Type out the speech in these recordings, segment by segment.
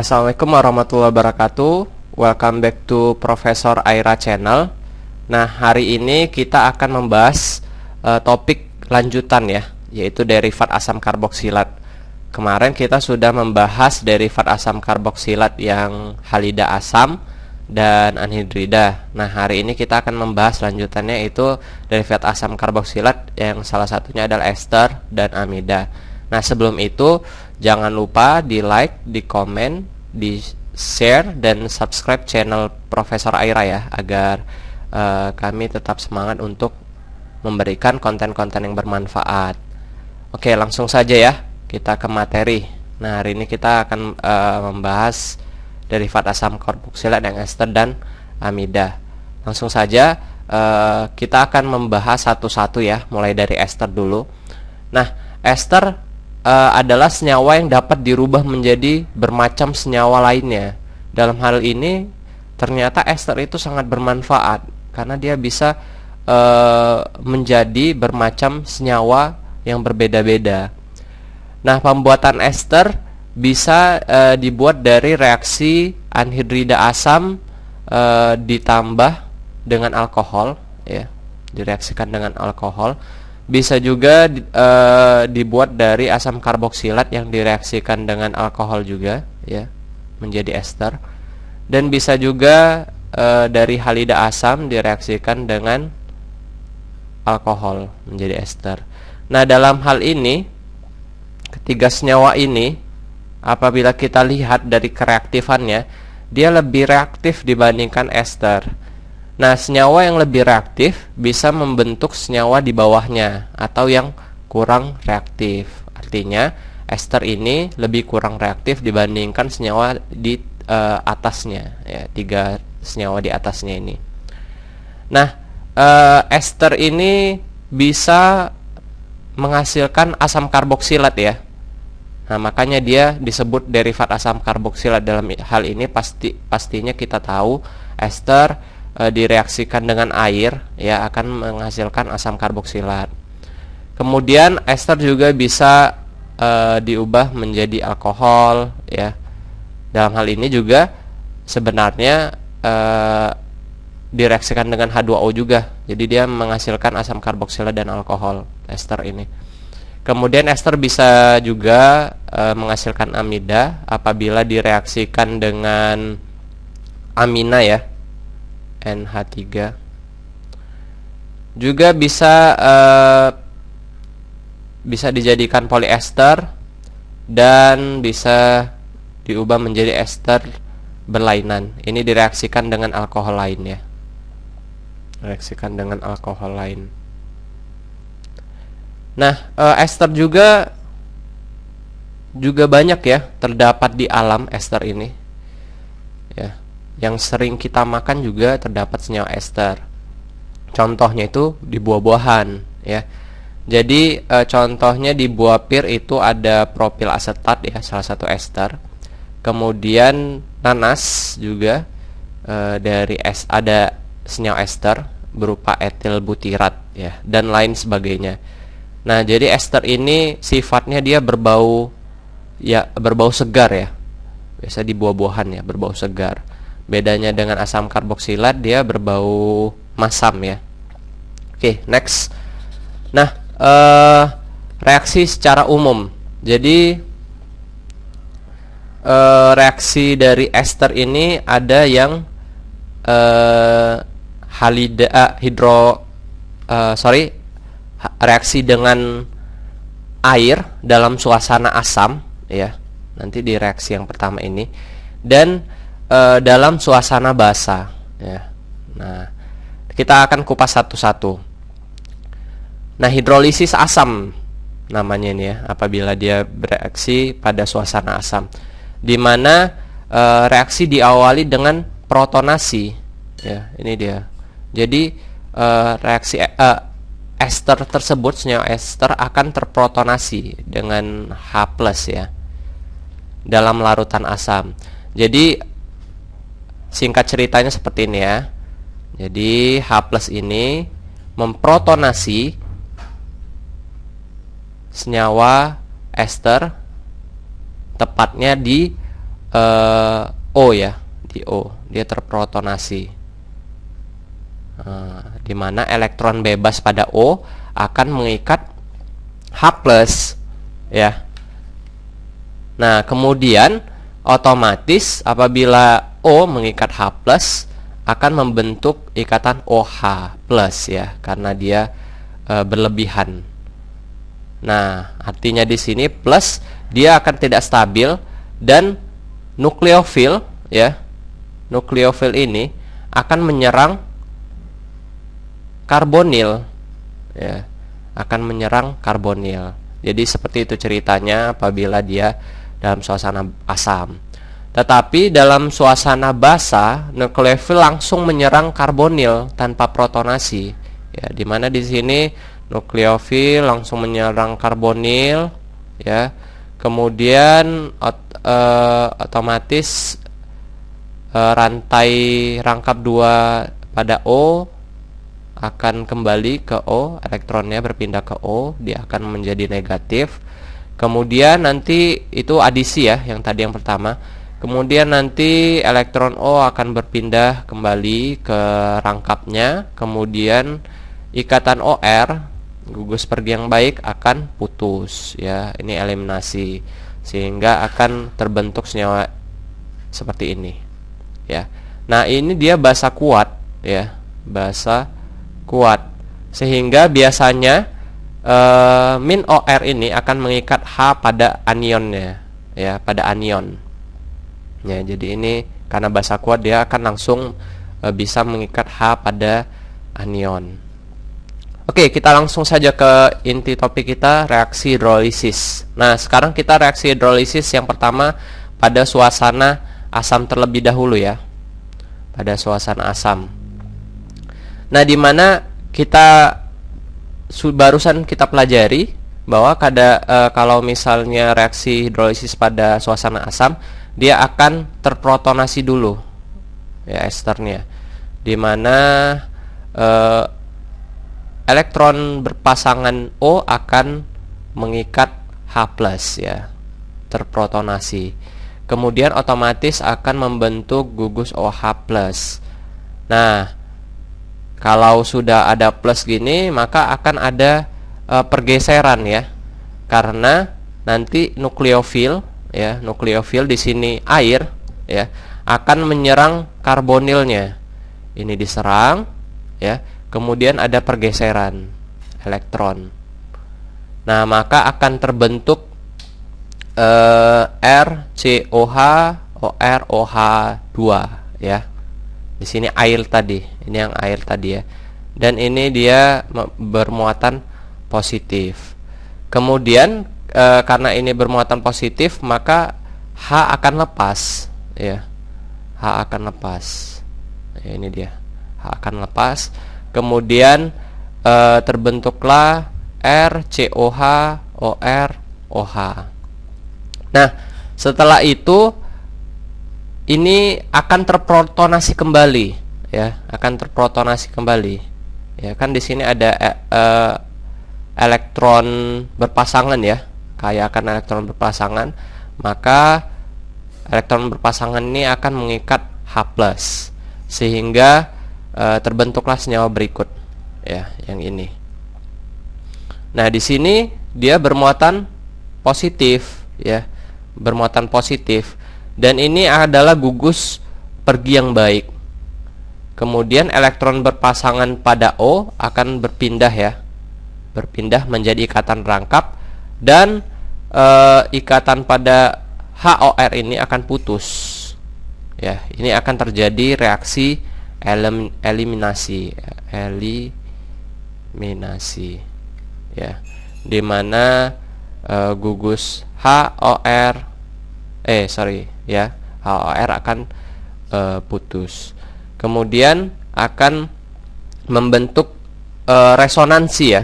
Assalamualaikum warahmatullahi wabarakatuh. Welcome back to Profesor Aira Channel. Nah, hari ini kita akan membahas topik lanjutan ya, yaitu derivat asam karboksilat. Kemarin kita sudah membahas derivat asam karboksilat yang halida asam dan anhidrida. Nah, hari ini kita akan membahas lanjutannya, yaitu derivat asam karboksilat yang salah satunya adalah ester dan amida. Nah, sebelum itu jangan lupa di like, di komen, di share, dan subscribe channel Profesor Aira ya, agar kami tetap semangat untuk memberikan konten-konten yang bermanfaat. Oke, langsung saja ya, kita ke materi. Nah, hari ini kita akan membahas derivat asam karboksilat yang ester dan amida. Langsung saja kita akan membahas satu-satu ya, mulai dari ester dulu. Nah, ester adalah senyawa yang dapat dirubah menjadi bermacam senyawa lainnya. Dalam hal ini ternyata ester itu sangat bermanfaat karena dia bisa menjadi bermacam senyawa yang berbeda-beda. Nah, pembuatan ester bisa dibuat dari reaksi anhidrida asam ditambah dengan alkohol ya, direaksikan dengan alkohol. Bisa juga dibuat dari asam karboksilat yang direaksikan dengan alkohol juga ya, menjadi ester. Dan bisa juga dari halida asam direaksikan dengan alkohol menjadi ester. Nah, dalam hal ini ketiga senyawa ini apabila kita lihat dari kereaktifannya, dia lebih reaktif dibandingkan ester. Nah, senyawa yang lebih reaktif bisa membentuk senyawa di bawahnya atau yang kurang reaktif. Artinya, ester ini lebih kurang reaktif dibandingkan senyawa di atasnya, ya, tiga senyawa di atasnya ini. Nah, ester ini bisa menghasilkan asam karboksilat ya. Nah, makanya dia disebut derivat asam karboksilat. Dalam hal ini pastinya kita tahu ester direaksikan dengan air ya akan menghasilkan asam karboksilat. Kemudian ester juga bisa diubah menjadi alkohol ya. Dalam hal ini juga sebenarnya direaksikan dengan H2O juga. Jadi dia menghasilkan asam karboksilat dan alkohol, ester ini. Kemudian ester bisa juga menghasilkan amida apabila direaksikan dengan amina ya, NH3. Juga bisa dijadikan polyester dan bisa diubah menjadi ester berlainan. Ini direaksikan dengan alkohol lain ya. Reaksikan dengan alkohol lain. Nah, ester juga banyak ya terdapat di alam ester ini. Ya. Yang sering kita makan juga terdapat senyawa ester. Contohnya itu di buah-buahan ya. Jadi contohnya di buah pir itu ada propil asetat ya, salah satu ester. Kemudian nanas juga ada senyawa ester berupa etil butirat ya, dan lain sebagainya. Nah, jadi ester ini sifatnya dia berbau segar ya. Biasa di buah-buahan ya, berbau segar. Bedanya dengan asam karboksilat, dia berbau masam ya. Oke, next. Nah, reaksi secara umum. Jadi reaksi dari ester ini ada yang reaksi dengan air dalam suasana asam ya. Nanti di reaksi yang pertama ini, dan dalam suasana basah ya. Nah, kita akan kupas satu-satu. Nah, hidrolisis asam namanya ini ya, apabila dia bereaksi pada suasana asam, di mana reaksi diawali dengan protonasi ya. Ini dia. Jadi reaksi ester tersebut, senyawa ester akan terprotonasi dengan H+ ya dalam larutan asam. Jadi singkat ceritanya seperti ini ya. Jadi H+ ini memprotonasi senyawa ester tepatnya di O ya, di O dia terprotonasi. Di mana elektron bebas pada O akan mengikat H+ ya. Nah, kemudian otomatis apabila O mengikat H+ akan membentuk ikatan OH+ ya, karena dia berlebihan. Nah, artinya di sini plus dia akan tidak stabil dan nukleofil ya. Nukleofil ini akan menyerang karbonil ya, akan menyerang karbonil. Jadi seperti itu ceritanya apabila dia dalam suasana asam. Tetapi dalam suasana basa, nukleofil langsung menyerang karbonil tanpa protonasi. Ya, dimana di sini nukleofil langsung menyerang karbonil, ya. Kemudian otomatis rantai rangkap 2 pada O akan kembali ke O, elektronnya berpindah ke O, dia akan menjadi negatif. Kemudian nanti itu adisi ya, yang tadi yang pertama. Kemudian nanti elektron O akan berpindah kembali ke rangkapnya. Kemudian ikatan OR, gugus pergi yang baik, akan putus ya. Ini eliminasi, sehingga akan terbentuk senyawa seperti ini ya. Nah, ini dia basa kuat ya, basa kuat, sehingga biasanya min OR ini akan mengikat H pada anionnya ya, pada anion ya. Jadi ini karena basa kuat dia akan langsung bisa mengikat H pada anion. Oke, kita langsung saja ke inti topik kita, reaksi hidrolisis. Nah, sekarang kita reaksi hidrolisis yang pertama pada suasana asam terlebih dahulu ya, pada suasana asam. Nah, di mana kita barusan kita pelajari bahwa kalau misalnya reaksi hidrolisis pada suasana asam, dia akan terprotonasi dulu ya esternya, di mana elektron berpasangan O akan mengikat H+ ya, terprotonasi. Kemudian otomatis akan membentuk gugus OH+. Nah, kalau sudah ada plus gini, maka akan ada pergeseran ya, karena nanti nukleofil ya, nukleofil di sini air ya, akan menyerang karbonilnya. Ini diserang ya, kemudian ada pergeseran elektron. Nah, maka akan terbentuk RCOH OR OH2 ya. Di sini air tadi, ini yang air tadi ya. Dan ini dia bermuatan positif. Kemudian karena ini bermuatan positif, maka H akan lepas ya. H akan lepas. Ya, ini dia. H akan lepas. Kemudian terbentuklah RCOH OR OH. Nah, setelah itu ini akan terprotonasi kembali ya, akan terprotonasi kembali ya. Kan di sini ada elektron berpasangan ya, kayak akan elektron berpasangan, maka elektron berpasangan ini akan mengikat H+, sehingga terbentuklah senyawa berikut ya, yang ini. Nah, di sini dia bermuatan positif ya, bermuatan positif. Dan ini adalah gugus pergi yang baik. Kemudian elektron berpasangan pada O akan berpindah ya, berpindah menjadi ikatan rangkap, dan ikatan pada HOR ini akan putus ya. Ini akan terjadi reaksi eliminasi ya, dimana gugus HOR HOR akan putus. Kemudian akan membentuk resonansi ya,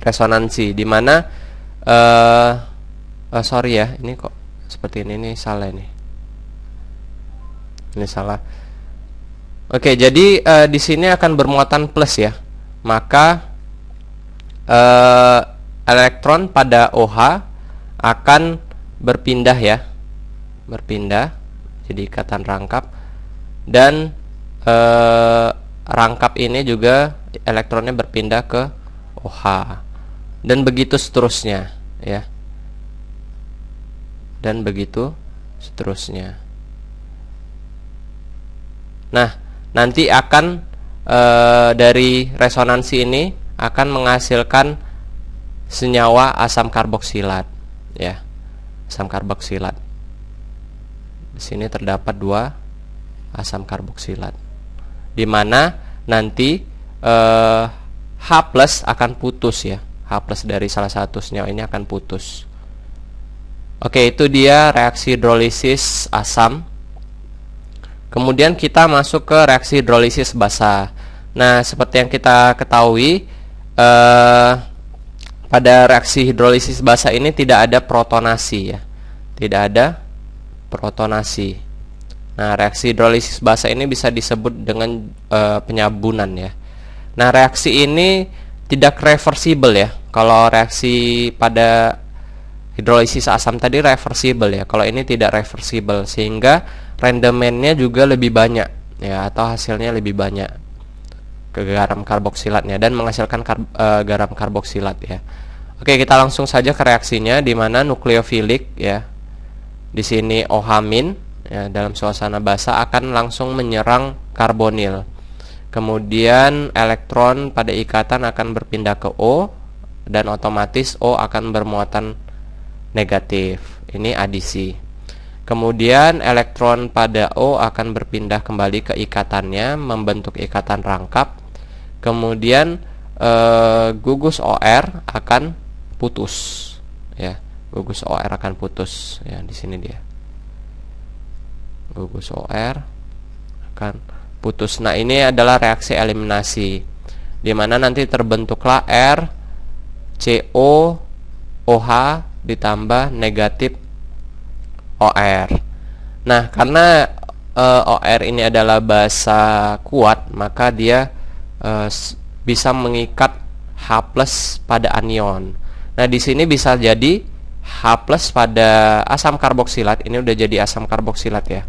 resonansi, di mana ini kok seperti ini salah ini salah. Oke, jadi di sini akan bermuatan plus ya, maka elektron pada OH akan berpindah ya, berpindah jadi ikatan rangkap, dan rangkap ini juga elektronnya berpindah ke OH, dan begitu seterusnya ya, dan begitu seterusnya. Nah, nanti akan dari resonansi ini akan menghasilkan senyawa asam karboksilat ya, asam karboksilat. Di sini terdapat 2 asam karboksilat, di mana nanti H+ akan putus ya, H+ dari salah satu senyawa ini akan putus. Oke, itu dia reaksi hidrolisis asam. Kemudian kita masuk ke reaksi hidrolisis basa. Nah, seperti yang kita ketahui, pada reaksi hidrolisis basa ini tidak ada protonasi ya, tidak ada protonasi. Nah, reaksi hidrolisis basa ini bisa disebut dengan penyabunan ya. Nah, reaksi ini tidak reversible ya. Kalau reaksi pada hidrolisis asam tadi reversible ya, kalau ini tidak reversible, sehingga rendemennya juga lebih banyak ya, atau hasilnya lebih banyak ke garam karboksilatnya dan menghasilkan garam karboksilat ya. Oke, kita langsung saja ke reaksinya, di mana nukleofilik ya. Di sini OH- ya, dalam suasana basa akan langsung menyerang karbonil. Kemudian elektron pada ikatan akan berpindah ke O, dan otomatis O akan bermuatan negatif. Ini adisi. Kemudian elektron pada O akan berpindah kembali ke ikatannya, membentuk ikatan rangkap. Kemudian gugus OR akan putus ya. Gugus OR akan putus ya, di sini dia. Gugus OR akan putus. Nah, ini adalah reaksi eliminasi, di mana nanti terbentuklah R CO OH ditambah negatif OR. Nah, karena OR ini adalah basa kuat, maka dia bisa mengikat H+ pada anion. Nah, di sini bisa jadi H+ pada asam karboksilat, ini udah jadi asam karboksilat ya.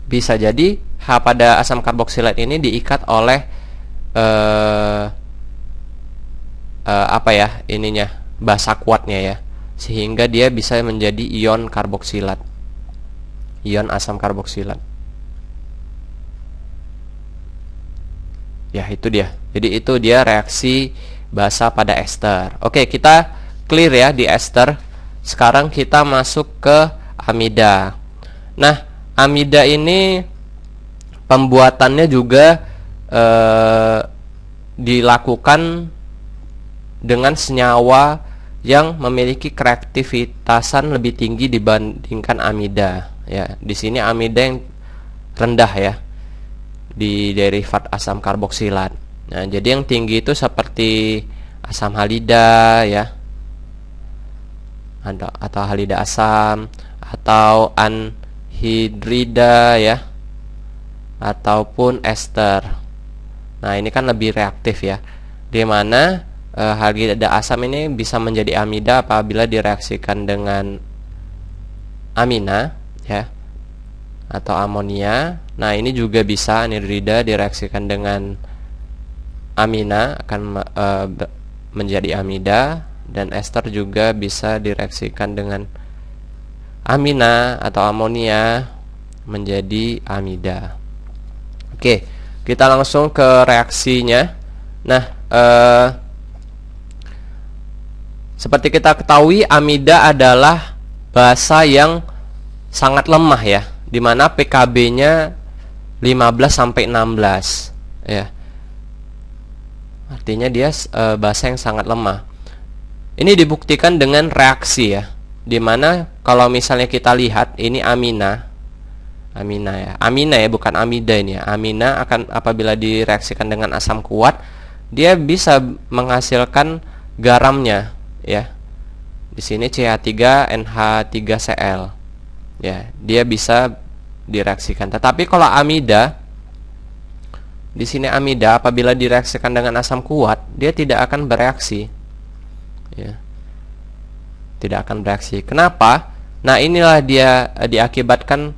Bisa jadi H pada asam karboksilat ini diikat oleh apa ya, ininya, basa kuatnya ya, sehingga dia bisa menjadi ion karboksilat, ion asam karboksilat ya. Itu dia. Jadi itu dia reaksi basa pada ester. Oke, kita clear ya di ester. Sekarang kita masuk ke amida. Nah, amida ini pembuatannya juga dilakukan dengan senyawa yang memiliki kreativitasan lebih tinggi dibandingkan amida ya. Di sini amida yang rendah ya di derivat asam karboksilat. Nah, jadi yang tinggi itu seperti asam halida ya, atau halida asam, atau anhidrida ya, ataupun ester. Nah, ini kan lebih reaktif ya, di mana halida asam ini bisa menjadi amida apabila direaksikan dengan amina ya, atau amonia. Nah, ini juga bisa anhidrida direaksikan dengan amina akan menjadi amida, dan ester juga bisa direaksikan dengan amina atau amonia menjadi amida. Oke, kita langsung ke reaksinya. Nah, seperti kita ketahui, amida adalah basa yang sangat lemah ya, dimana PKB-nya 15 sampai 16 ya. Artinya dia basa yang sangat lemah. Ini dibuktikan dengan reaksi ya, dimana kalau misalnya kita lihat ini amina ya, amina ya, bukan amida ini ya. Amina akan apabila direaksikan dengan asam kuat, dia bisa menghasilkan garamnya ya. Di sini CH3NH3Cl ya, dia bisa direaksikan. Tetapi kalau amida, di sini amida apabila direaksikan dengan asam kuat, dia tidak akan bereaksi ya, tidak akan bereaksi. Kenapa? Nah, inilah dia diakibatkan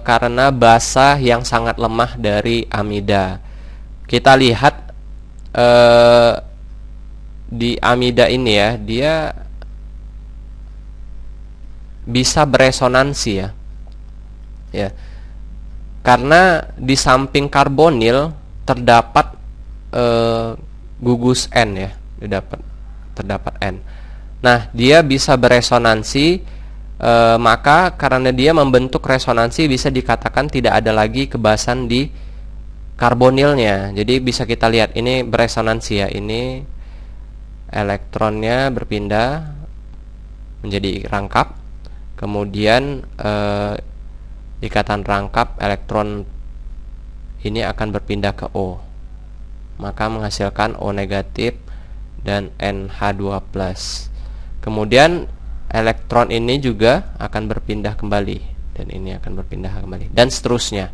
karena basa yang sangat lemah dari amida. Kita lihat di amida ini ya, dia bisa beresonansi ya. Ya. Karena di samping karbonil terdapat gugus N ya, terdapat N. Nah, dia bisa beresonansi, maka karena dia membentuk resonansi bisa dikatakan tidak ada lagi kebasan di karbonilnya. Jadi bisa kita lihat ini beresonansi ya, ini elektronnya berpindah menjadi rangkap, kemudian ikatan rangkap elektron ini akan berpindah ke O, maka menghasilkan O negatif dan NH2+. Kemudian elektron ini juga akan berpindah kembali, dan ini akan berpindah kembali, dan seterusnya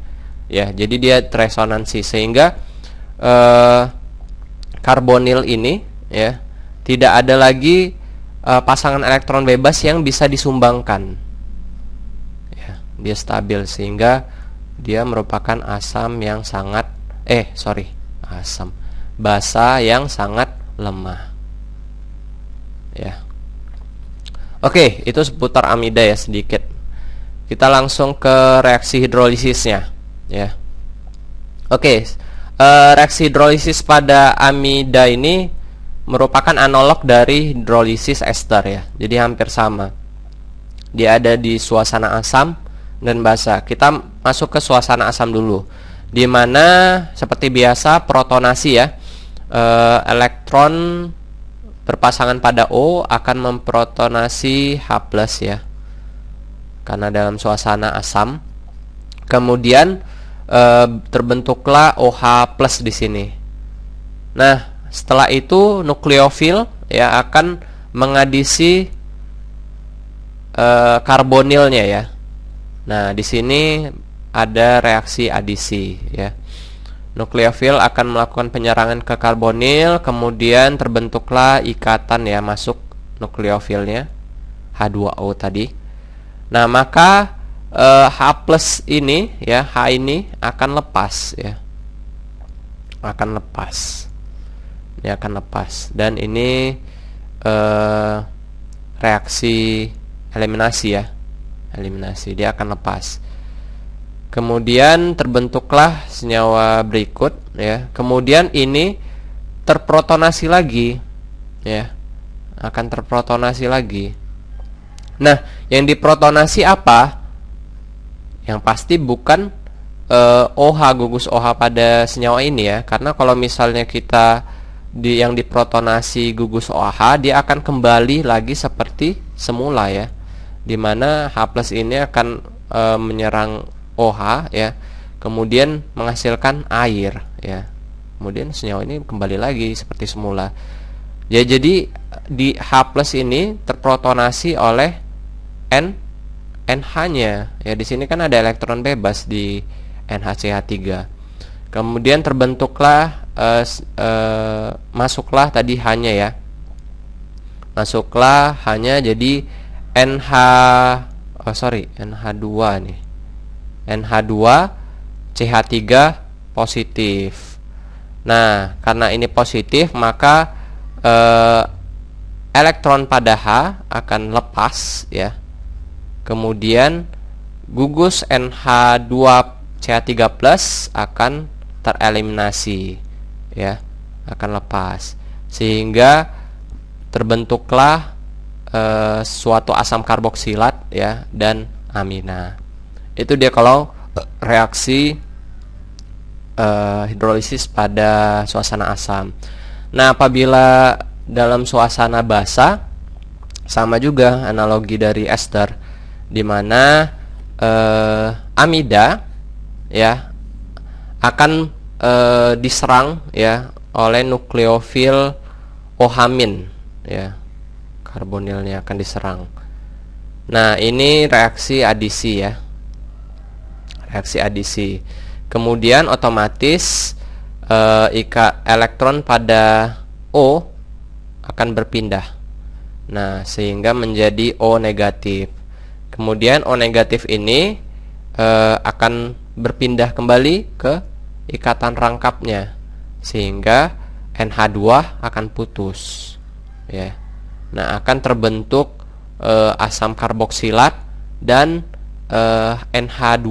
ya. Jadi dia resonansi sehingga karbonil ini ya tidak ada lagi pasangan elektron bebas yang bisa disumbangkan. Dia stabil sehingga dia merupakan asam yang sangat basa yang sangat lemah ya. Oke, itu seputar amida ya sedikit. Kita langsung ke reaksi hidrolisisnya ya. Oke, reaksi hidrolisis pada amida ini merupakan analog dari hidrolisis ester ya. Jadi hampir sama. Dia ada di suasana asam dan basa. Kita masuk ke suasana asam dulu, di mana seperti biasa protonasi ya, elektron berpasangan pada O akan memprotonasi H+ ya, karena dalam suasana asam. Kemudian terbentuklah OH+ di sini. Nah, setelah itu nukleofil ya akan mengadisi karbonilnya ya. Nah, di sini ada reaksi adisi ya. Nukleofil akan melakukan penyerangan ke karbonil, kemudian terbentuklah ikatan ya, masuk nukleofilnya H2O tadi. Nah, maka H+ ini ya, H ini akan lepas ya. Akan lepas. Ini akan lepas, dan ini reaksi eliminasi ya. Eliminasi, dia akan lepas. Kemudian terbentuklah senyawa berikut ya. Kemudian ini terprotonasi lagi ya. Akan terprotonasi lagi. Nah, yang diprotonasi apa? Yang pasti bukan OH, gugus OH pada senyawa ini ya. Karena kalau misalnya kita yang diprotonasi gugus OH, dia akan kembali lagi seperti semula ya, dimana H+ ini akan menyerang OH ya, kemudian menghasilkan air ya, kemudian senyawa ini kembali lagi seperti semula ya. Jadi di H+ ini terprotonasi oleh NH-nya ya. Di sini kan ada elektron bebas di NHCH3, kemudian terbentuklah masuklah tadi hanya ya, masuklah hanya jadi NH2 nih, NH2 CH3 positif. Nah, karena ini positif, maka elektron pada H akan lepas ya. Kemudian gugus NH2 CH3+ akan tereliminasi ya, akan lepas, sehingga terbentuklah suatu asam karboksilat ya dan amina. Itu dia kalau reaksi hidrolisis pada suasana asam. Nah, apabila dalam suasana basa, sama juga analogi dari ester, di mana amida ya akan diserang ya oleh nukleofil OH- ya, karbonilnya akan diserang. Nah, ini reaksi adisi ya, reaksi adisi. Kemudian otomatis elektron pada O akan berpindah Nah, sehingga menjadi O negatif. Kemudian O negatif ini akan berpindah kembali ke ikatan rangkapnya, sehingga NH2 akan putus, ya. Nah, akan terbentuk asam karboksilat dan NH2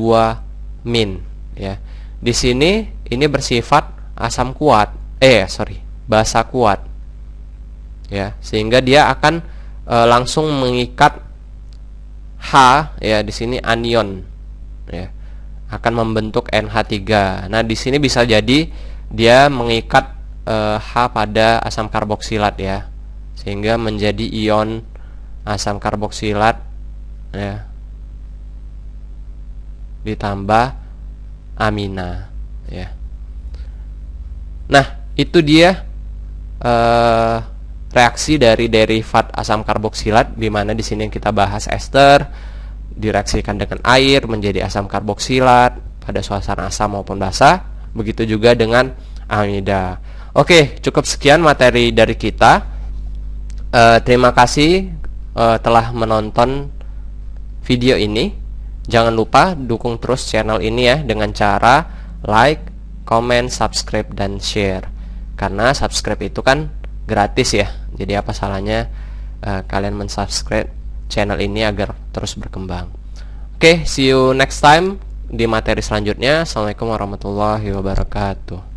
min, ya. Di sini ini bersifat asam kuat, basa kuat, ya, sehingga dia akan langsung mengikat H, ya, di sini anion, ya, akan membentuk NH3. Nah, di sini bisa jadi dia mengikat H pada asam karboksilat, ya, sehingga menjadi ion asam karboksilat, ya, ditambah amina, ya. Nah, itu dia reaksi dari derivat asam karboksilat, di mana di sini kita bahas ester direaksikan dengan air menjadi asam karboksilat pada suasana asam maupun basa. Begitu juga dengan amida. Oke, cukup sekian materi dari kita. Terima kasih telah menonton video ini. Jangan lupa dukung terus channel ini, ya, dengan cara like, comment, subscribe, dan share. Karena subscribe itu kan gratis, ya. Jadi apa salahnya kalian mensubscribe channel ini agar terus berkembang. Oke, see you next time di materi selanjutnya. Assalamualaikum warahmatullahi wabarakatuh.